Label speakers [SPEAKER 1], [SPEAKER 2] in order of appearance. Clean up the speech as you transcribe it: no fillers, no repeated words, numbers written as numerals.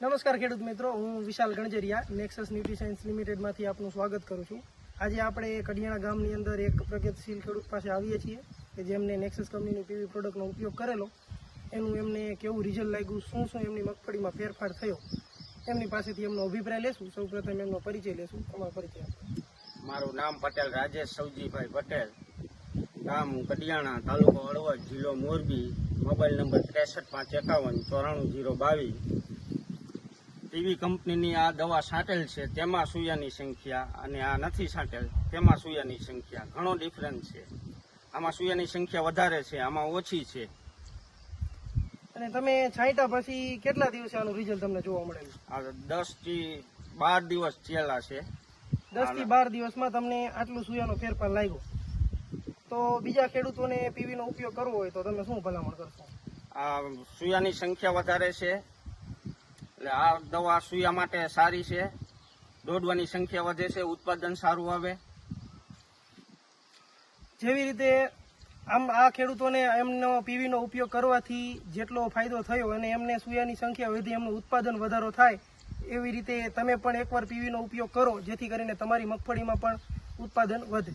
[SPEAKER 1] નમસ્કાર ખેડૂત મિત્રો, હું વિશાલ ગણજરિયા નેક્સસ ન્યુટ્રીસાયન્સ લિમિટેડમાંથી આપનું સ્વાગત કરું છું। આજે આપણે કડિયાણા ગામની અંદર એક પ્રગતિશીલ ખેડૂત પાસે આવીએ છીએ કે જેમને નેક્સસ કંપનીની પીવી પ્રોડક્ટનો ઉપયોગ કરેલો, એનું એમને કેવું રિઝલ્ટ લાગ્યું, શું શું એમની મગફળીમાં ફેરફાર થયો, એમની પાસેથી એમનો અભિપ્રાય લેશું। સૌપ્રથમ એમનો પરિચય લેશું। તમારો પરિચય?
[SPEAKER 2] મારું નામ પટેલ રાજેશ સવજીભાઈ પટેલ, ગામ કડિયાણા, તાલુકો હળવદ, જિલ્લો મોરબી, મોબાઈલ નંબર 63 551 94 022। પીવી કંપનીની આ દવા છાંટેલ છે તેમાં સૂયાની સંખ્યા અને આ નથી છાંટેલ તેમાં સૂયાની સંખ્યા ઘણો ડિફરન્સ છે। આમાં સૂયાની સંખ્યા વધારે છે, આમાં ઓછી છે।
[SPEAKER 1] અને તમે છાંટ્યા પછી કેટલા દિવસે આનું રિઝલ્ટ તમને જોવા મળેલું?
[SPEAKER 2] આ 10 થી 12 દિવસ થયેલા છે।
[SPEAKER 1] 10 થી 12 દિવસમાં તમને આટલું સૂયાનો ફેરફાર લાગ્યો, તો બીજા ખેડૂતોને પીવીનો ઉપયોગ કરવો હોય તો તમે શું ભલામણ કરશો?
[SPEAKER 2] આ સૂયાની સંખ્યા વધારે છે એટલે આ દવા સૂયા માટે સારી છે। દોડવાની સંખ્યા વધે છે, ઉત્પાદન સારું આવે।
[SPEAKER 1] જેવી રીતે આમ આ ખેડૂતોને એમનો પીવીનો ઉપયોગ કરવાથી જેટલો ફાયદો થયો અને એમને સૂયાની સંખ્યા વધી, એમનું ઉત્પાદન વધારો થાય, એવી રીતે તમે પણ એકવાર પીવીનો ઉપયોગ કરો જેથી કરીને તમારી મગફળીમાં પણ ઉત્પાદન વધે।